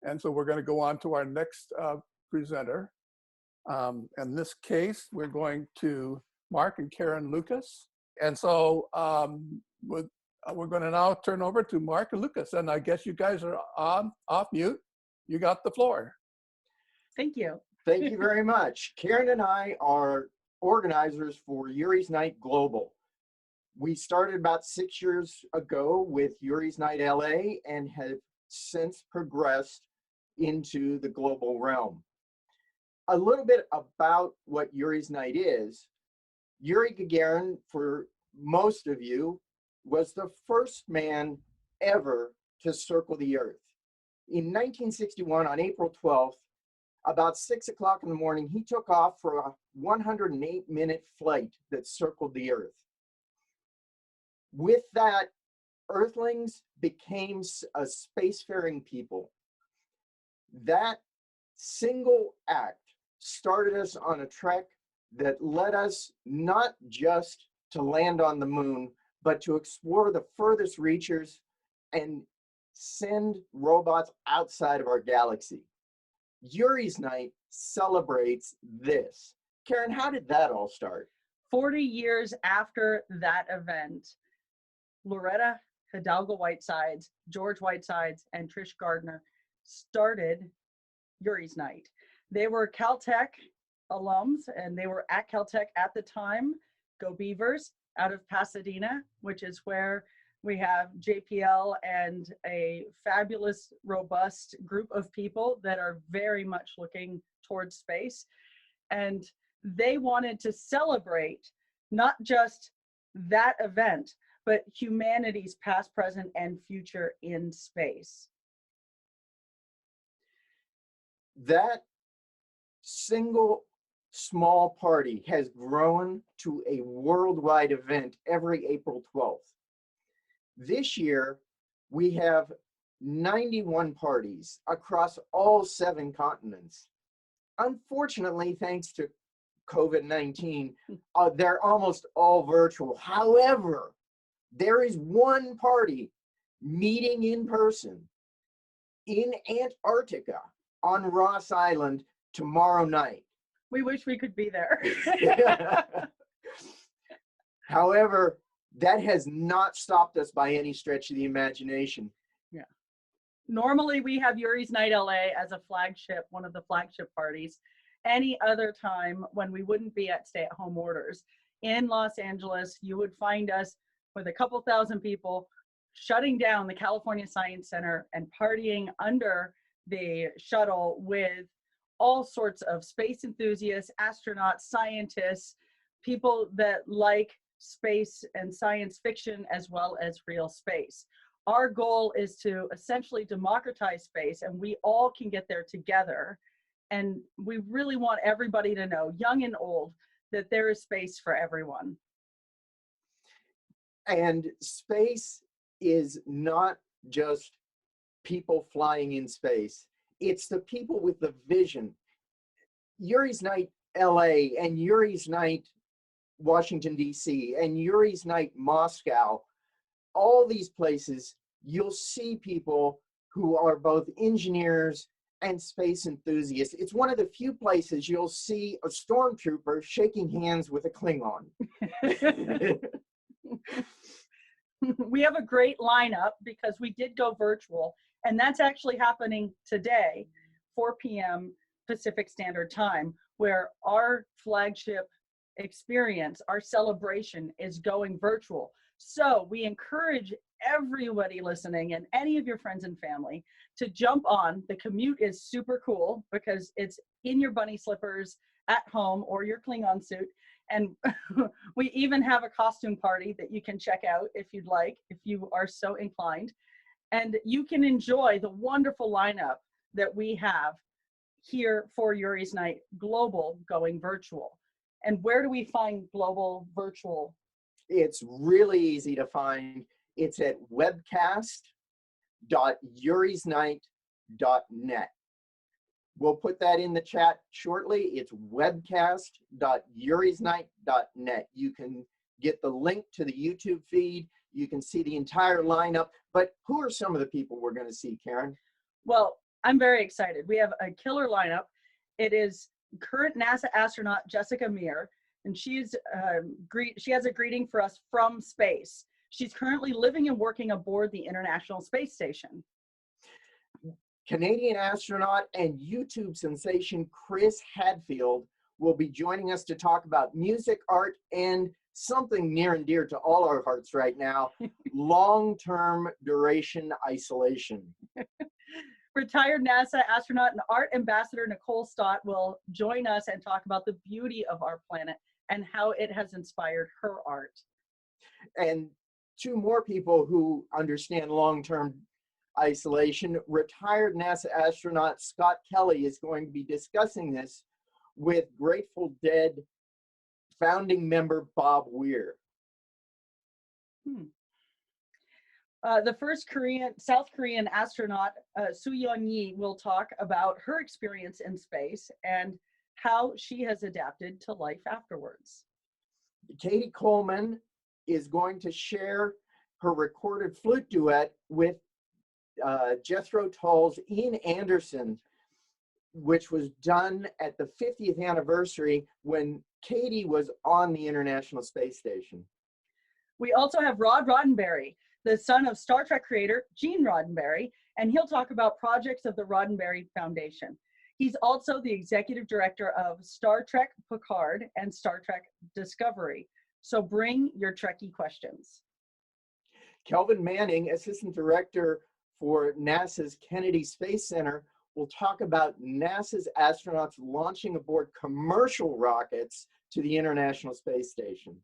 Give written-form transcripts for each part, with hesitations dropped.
And so we're going to go on to our next presenter. In this case, we're going to Mark and Karen Lucas. And so we're going to now turn over to Mark and Lucas. And I guess you guys are off mute. You got the floor. Thank you. Thank you very much. Karen and I are organizers for Yuri's Night Global. We started about 6 years ago with Yuri's Night LA and have since progressed into the global realm. A little bit about what Yuri's Night is. Yuri Gagarin, for most of you, was the first man ever to circle the Earth. In 1961, on April 12th, about 6 o'clock in the morning, he took off for a 108-minute flight that circled the Earth. With that, Earthlings became a spacefaring people. That single act started us on a trek that led us not just to land on the moon, but to explore the furthest reaches and send robots outside of our galaxy. Yuri's Night celebrates this. Karen, how did that all start? 40 years after that event, Loretta Hidalgo Whitesides, George Whitesides, and Trish Gardner started Yuri's Night. They were Caltech alums, and they were at Caltech at the time. Go Beavers, out of Pasadena, which is where we have JPL and a fabulous, robust group of people that are very much looking towards space. And they wanted to celebrate not just that event, but humanity's past, present, and future in space. That single small party has grown to a worldwide event every April 12th. This year, we have 91 parties across all 7 continents. Unfortunately, thanks to COVID-19, they're almost all virtual. However, there is one party meeting in person in Antarctica on Ross Island tomorrow night. We wish we could be there. However, that has not stopped us by any stretch of the imagination. Yeah. Normally, we have Yuri's Night LA as a flagship, one of the flagship parties. Any other time when we wouldn't be at stay-at-home orders in Los Angeles, you would find us with a couple thousand people shutting down the California Science Center and partying under the shuttle with all sorts of space enthusiasts, astronauts, scientists, people that like space and science fiction as well as real space. Our goal is to essentially democratize space, and we all can get there together. And we really want everybody to know, young and old, that there is space for everyone. And space is not just people flying in space. It's the people with the vision. Yuri's Night LA and Yuri's Night Washington, D.C. and Yuri's Night Moscow, all these places, you'll see people who are both engineers and space enthusiasts. It's one of the few places you'll see a stormtrooper shaking hands with a Klingon. We have a great lineup because we did go virtual, and that's actually happening today, 4 p.m. Pacific Standard Time, where our flagship experience, our celebration, is going virtual. So we encourage everybody listening and any of your friends and family to jump on. The commute is super cool because it's in your bunny slippers at home or your Klingon suit. And we even have a costume party that you can check out if you'd like, if you are so inclined. And you can enjoy the wonderful lineup that we have here for Yuri's Night Global going virtual. And where do we find Global Virtual? It's really easy to find. It's at webcast.yurisnight.net. We'll put that in the chat shortly. It's webcast.yurisnight.net. You can get the link to the YouTube feed. You can see the entire lineup. But who are some of the people we're going to see, Karen? Well, I'm very excited. We have a killer lineup. It is current NASA astronaut Jessica Meir, and she has a greeting for us from space. She's currently living and working aboard the International Space Station. Canadian astronaut and YouTube sensation Chris Hadfield will be joining us to talk about music, art, and something near and dear to all our hearts right now, long-term duration isolation. Retired NASA astronaut and art ambassador Nicole Stott will join us and talk about the beauty of our planet and how it has inspired her art. And two more people who understand long-term isolation. Retired NASA astronaut Scott Kelly is going to be discussing this with Grateful Dead founding member Bob Weir. The first South Korean astronaut, Soo-yeon Yi, will talk about her experience in space and how she has adapted to life afterwards. Katie Coleman is going to share her recorded flute duet with Jethro Tull's Ian Anderson, which was done at the 50th anniversary when Katie was on the International Space Station. We also have Rod Roddenberry, the son of Star Trek creator Gene Roddenberry, and he'll talk about projects of the Roddenberry Foundation. He's also the executive director of Star Trek Picard and Star Trek Discovery. So bring your Trekkie questions. Kelvin Manning, assistant director for NASA's Kennedy Space Center, will talk about NASA's astronauts launching aboard commercial rockets to the International Space Station.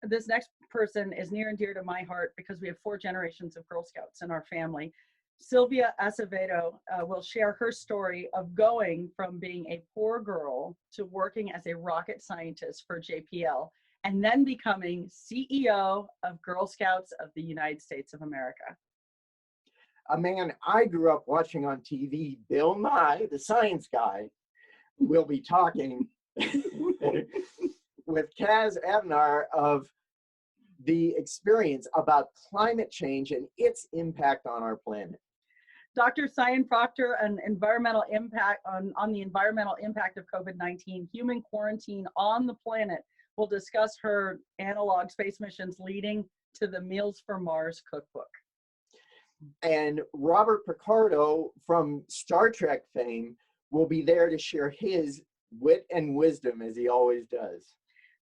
This next person is near and dear to my heart because we have 4 generations of Girl Scouts in our family. Sylvia Acevedo will share her story of going from being a poor girl to working as a rocket scientist for JPL and then becoming CEO of Girl Scouts of the United States of America. A man I grew up watching on TV, Bill Nye, the science guy, will be talking with Kaz Abnar of the experience about climate change and its impact on our planet. Dr. Cyan Proctor, on the environmental impact of COVID-19, human quarantine on the planet, will discuss her analog space missions leading to the Meals for Mars cookbook. And Robert Picardo from Star Trek fame will be there to share his wit and wisdom, as he always does.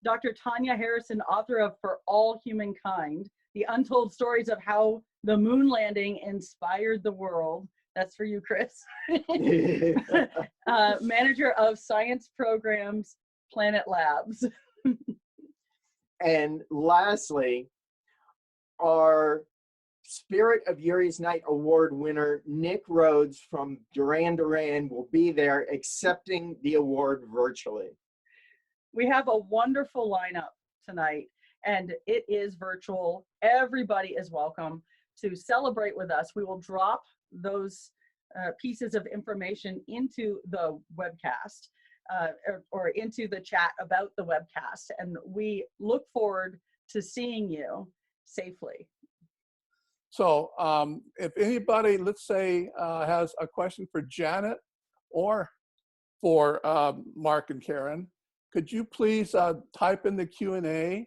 Dr. Tanya Harrison, author of For All Humankind, The Untold Stories of How the Moon Landing Inspired the World. That's for you, Chris. Manager of Science Programs, Planet Labs. And lastly, our Spirit of Yuri's Night Award winner, Nick Rhodes from Duran Duran, will be there accepting the award virtually. We have a wonderful lineup tonight, and it is virtual. Everybody is welcome to celebrate with us. We will drop those pieces of information into the webcast or into the chat about the webcast, and we look forward to seeing you safely. So if anybody, let's say, has a question for Janet or for Mark and Karen, could you please type in the Q&A?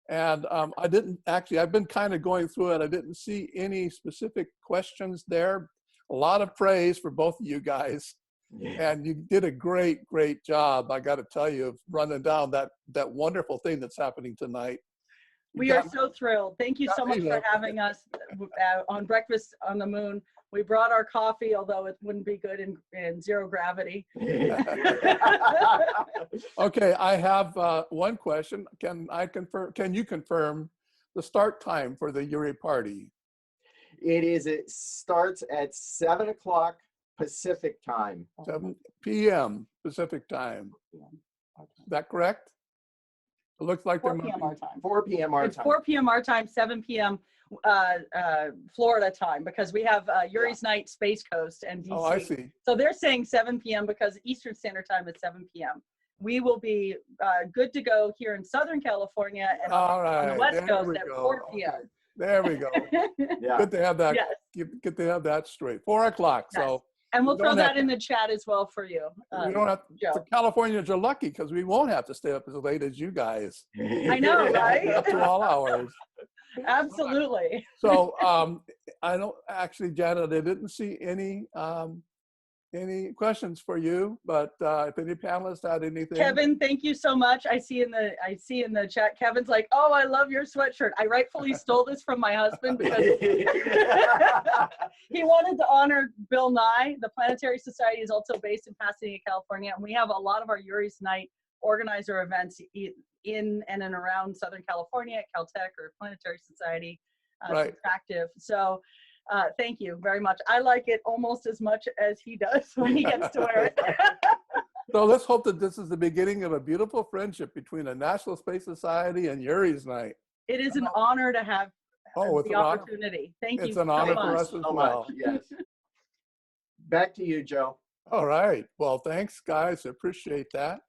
And I didn't actually, I've been kind of going through it. I didn't see any specific questions there. A lot of praise for both of you guys. Yeah. And you did a great job, I got to tell you, of running down that wonderful thing that's happening tonight. We are so thrilled. Thank you so much for having us on Breakfast on the Moon. We brought our coffee, although it wouldn't be good in zero gravity. Okay, I have one question. Can you confirm the start time for the Yuri party? It starts at 7 o'clock Pacific time. 7 p.m. Pacific time. Is that correct? It looks like 4 p.m. our time. 4 p.m. our time. It's 4 p.m. our time, 7 p.m. Florida time, because we have Yuri's Night Space Coast and DC. Oh, I see. So they're saying 7 p.m. because Eastern Standard Time is 7 p.m. We will be good to go here in Southern California and on the West Coast at 4 p.m. Okay. There we go. Yeah. Good to have that. Yes. Good to have that straight. 4 o'clock. Yes. So And we'll We don't throw have that in the chat as well for you. We don't have Joe. for Californians are lucky because we won't have to stay up as late as you guys. I know, right? Up to all hours. Absolutely. So I don't actually, Janet, I didn't see any questions for you, but if any panelists had anything. Kevin, thank you so much. I see in the chat, Kevin's like, "Oh, I love your sweatshirt. I rightfully stole this from my husband because he wanted to honor Bill Nye. The Planetary Society is also based in Pasadena, California, and we have a lot of our Yuri's Night organizer events in and around Southern California at Caltech or Planetary Society, Right. Subtractive. So thank you very much. I like it almost as much as he does when he gets to wear it. So let's hope that this is the beginning of a beautiful friendship between the National Space Society and Yuri's Night. It is an honor to have It's the an honor. opportunity. Thank you It's an so honor much. for us as so well. much. Yes. Back to you, Joe. All right. Well, thanks, guys. I appreciate that.